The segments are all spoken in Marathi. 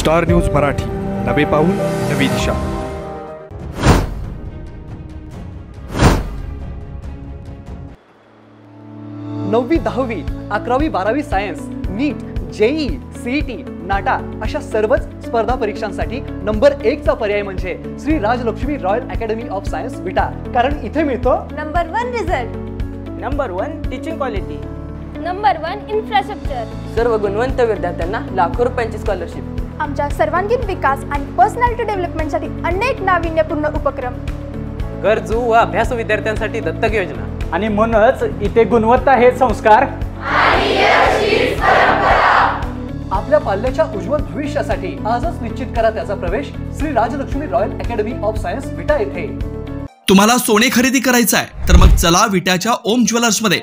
स्टार न्यूज मराठी, नवे पाऊल नवी दिशा। 9वी 10वी 11वी 12वी science, NEET, JEE, CET, NATA अशा सर्वच स्पर्धा परीक्षांसाठी नंबर 1 चा पर्याय म्हणजे Shri Rajlakshmi royal academy of science Vita. कारण इथे मिळतो number 1 result, number 1 teaching quality, number 1 infrastructure, सर्व गुणवंत विद्यार्थ्यांना लाखो रुपयांची स्कॉलरशिप, आमच्या सर्वांगीण विकास आणि पर्सनॅलिटी डेव्हलपमेंटसाठी अनेक नाविन्यपूर्ण उपक्रम, गरजू व अभ्यासू विद्यार्थ्यांसाठी दत्तक योजना आणि म्हणूनच इथे गुणवत्ता हे संस्कार आणि आपल्या पाल्याच्या उज्ज्वल भविष्यासाठी आजच निश्चित करा त्याचा प्रवेश Shri Rajlakshmi royal academy of science Vita येथे। तुम्हाला सोने खरेदी करायचं आहे तर मग चला विट्याच्या ओम ज्वेलर्स मध्ये।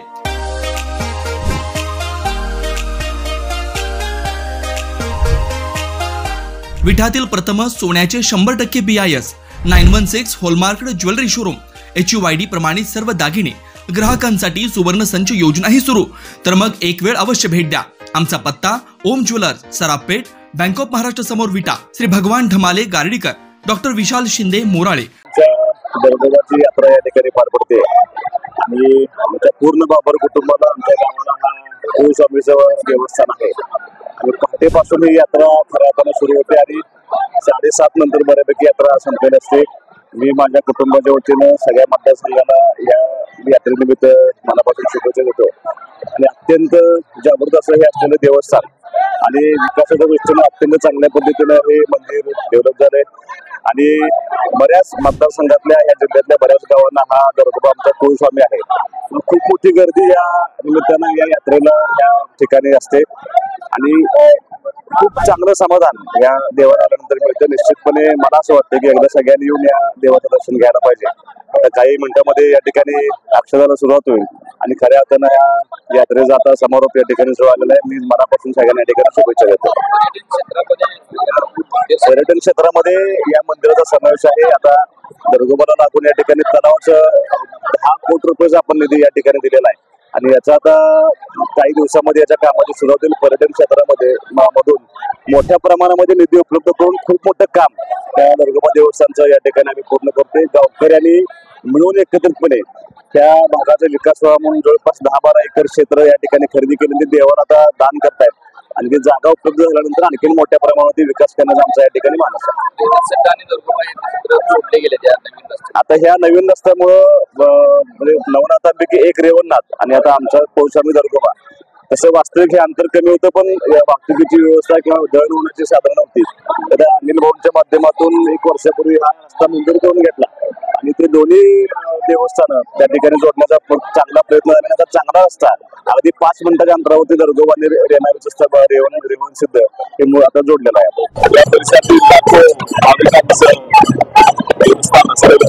विठातील प्रथम सोन्याचे 100% BIS 916 hallmark jewellery showroom, HUID प्रमाणित सर्व दागिने, ग्राहकांसाठी सुवर्ण संच योजनाही सुरू। तर मग एक वेळ अवश्य भेट द्या। आमचा पत्ता ओम ज्वेलर्स, सराफपेठ, बँक ऑफ महाराष्ट्र समोर विटा, श्री भगवान ढमाले गार्डीकर, डॉक्टर विशाल शिंदे मोराळे। दरगोबाची यात्रा या ठिकाणी पार पडते आणि आमच्या पूर्ण बाबर कुटुंबाला आमच्या गावाला हा कुलस्वामीचं देवस्थान आहे आणि पहाटेपासून ही यात्रा खऱ्या अर्थाने सुरू होते आणि 7:30 नंतर बऱ्यापैकी यात्रा संपलेली असते। मी माझ्या कुटुंबाच्या वतीनं सगळ्या मतदारसंघाला या यात्रेनिमित्त मनापासून शुभेच्छा देतो आणि अत्यंत जागृत असं हे असलेलं देवस्थान आणि विकासाच्या दृष्टीनं अत्यंत चांगल्या पद्धतीनं हे मंदिर डेव्हलप झालंय आणि बऱ्याच मतदारसंघातल्या या जिल्ह्यातल्या बऱ्याच गावांना हा दरगोबा आमचा कुलस्वामी आहे। खूप मोठी गर्दी या निमित्तानं या यात्रेला या ठिकाणी असते आणि खूप चांगलं समाधान या देवाला आल्यानंतर मिळतं। निश्चितपणे मला असं वाटतं की एकदा सगळ्यांनी येऊन या देवाचं दर्शन घ्यायला पाहिजे। आता काही मिनिटांमध्ये या ठिकाणी अक्षदाला सुरुवात होईल आणि खऱ्या अर्थानं या यात्रेचा आता समारोप या ठिकाणी सुरू आलेला आहे। मी मनापासून सगळ्यांना या ठिकाणी शुभेच्छा देतो। पर्यटन क्षेत्रामध्ये या मंदिराचा समावेश आहे। आता दरगोबाला लागून या ठिकाणी तलावाचं 10 कोटी रुपयाचा आपण निधी या ठिकाणी दिलेला आहे आणि याचा आता काही दिवसामध्ये याच्या कामाची सुरुवात होईल। पर्यटन क्षेत्रामध्ये मधून मोठ्या प्रमाणामध्ये निधी उपलब्ध करून खूप मोठं काम त्या दरगोबा देवस्थानचं या ठिकाणी आम्ही पूर्ण करतोय। गावकऱ्यांनी मिळून एकत्रितपणे त्या भागाचा विकास व्हावा म्हणून जवळपास 10-12 एकर क्षेत्र या ठिकाणी खरेदी केलेली देवाला आता दान करतायत आणि ती जागा उपलब्ध झाल्यानंतर आणखी मोठ्या प्रमाणात विकास करण्याचा आमचा या ठिकाणी मानस आहे। आता ह्या नवीन रस्त्यामुळं नवनाथांपैकी एक रेवणनाथ आणि आता आमचा कुलस्वामी दरगोबा, तसं वास्तविक हे अंतर कमी होतं पण वाहतुकीची व्यवस्था किंवा दळणवळणाची साधनं नव्हती। तर अनिल भाऊंच्या माध्यमातून 1 वर्षापूर्वी हा रस्ता मंजूर करून घेतला आणि ते दोन्ही देवस्थान त्या ठिकाणी जोडण्याचा चांगला प्रयत्न झाला। चांगला रस्ता अगदी 5 मिनिटाच्या अंतरावरती दरगोबा आणि रेवण सिद्ध हे मूळ आता जोडलेलं आहे। या परिसरातील लाखो भाविकांचं देवस्थान असलेलं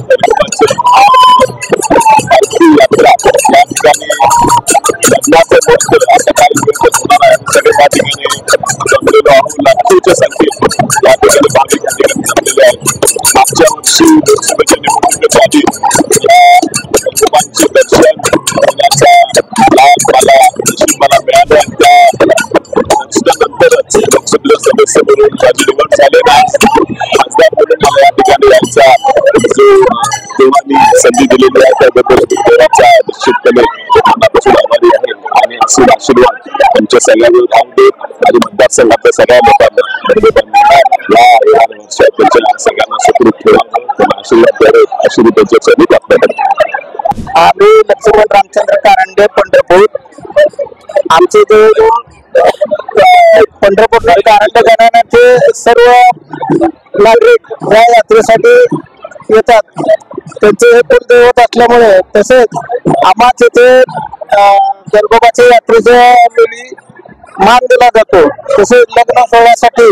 यात्रा या ठिकाणी लग्नाचं मोठं असं कार्यक्रम होणार आहे। सगळे त्या ठिकाणी लाखोच्या संख्येत या ठिकाणी भाविक या ठिकाणी जमलेले आहेत। मागच्या वर्षी लोकसभेच्या निवडणुकीच्या आधी या दरगोबांचे दर्शन करण्याचा लाभ मला मिळाला। त्या दर्शनानंतरच लोकसभेच्या सदस्य म्हणून माझी निवड झालेला खासदार म्हणून मला या ठिकाणी यायचा जो देवानी संधी दिलेली आहे त्याबद्दल देवाचा निश्चितपणे मनापासून आभारी आहे आणि असे आशीर्वाद आमच्या सगळ्यांवर राहू दे आणि मतदारसंघातल्या सगळ्या लोकांना या वर्षात त्यांच्या सगळ्यांना सुखरूप ठेवावं त्यांना आशीर्वाद अशी त्यांच्या चरणी प्रार्थना करतो। आम्ही लक्ष्मण रामचंद्र कारंडे, पंढरपूर। आमचे जे पंढरपूर कारंडे घराण्याचे सर्व नागरिक या यात्रेसाठी येतात। त्यांचे हे कुलदैवत असल्यामुळे तसेच आम्हाच इथे दरगोबाच्या यात्रेच्या वेळी मान दिला जातो। तसेच लग्न सोहळ्यासाठी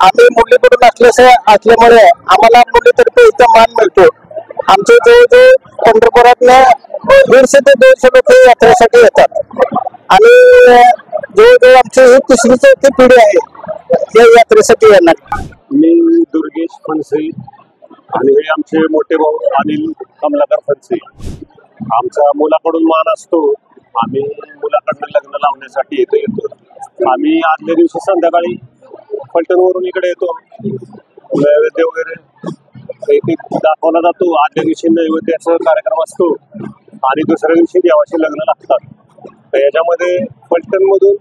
आम्ही मुलीकडून असल्यामुळे आम्हाला मुलीतर्फे इथं मान मिळतो। आमचे जवळजवळ पंढरपुरातल्या 150 ते 200 लोक यात्रेसाठी येतात आणि जवळजवळ आमची ही 3री-4थी पिढी आहे या यात्रेसाठी येणार। मी दुर्गेश फणसे आणि हे आमचे मोठे भाऊ अनिल कमलाकर फणसे। आमचा मुलाकडून मान असतो, आम्ही मुलाकडनं लग्न लावण्यासाठी येतो। आम्ही आदल्या दिवशी संध्याकाळी फलटणवरून इकडे येतो, नैवेद्य वगैरे इथे दाखवला जातो. आदल्या दिवशी नैवेद्याचा कार्यक्रम असतो आणि दुसऱ्या दिवशी देवाचे लग्न लागतात. तर याच्यामध्ये फलटणमधून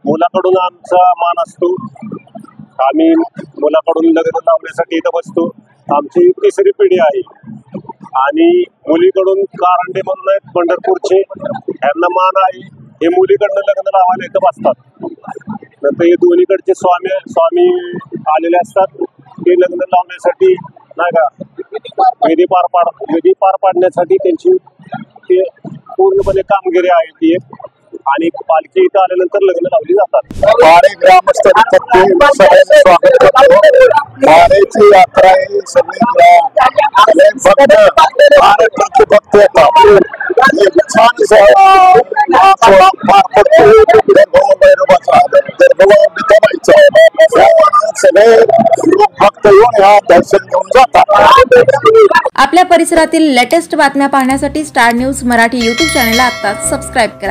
मुलाकडून आमचा मान असतो. आम्ही मुलाकडून लग्न लावण्यासाठी इथं बसतो. आमची 3री पिढी आहे आणि मुलीकडून कारंडे म्हणून आहेत पंढरपूरचे, यांना मान आहे. हे मुलीकडनं लग्न लावायला इथं बसतात. नंतर हे दोन्हीकडचे स्वामी आलेले असतात. ते लग्न लावण्यासाठी नाही का विधी पार पाडण्यासाठी त्यांची ते पूर्णपणे कामगिरी आहे ती एक. आणि पालखी इथं आल्यानंतर लग्न लावली जातात. वारे ग्रामस्थ सगळ्यांचं स्वागत करतो. वारेची यात्रा ही सगळी भक्त महाराष्ट्रातले भक्त येतात. छान पार पडतो भैरवाचा सगळे लोक भक्त येऊन ह्या दर्शन घेऊन जातात. आपल्या परिसरातील लेटेस्ट बातम्या पाहण्यासाठी स्टार न्यूज मराठी YouTube चॅनलला आत्ताच सबस्क्राईब करा.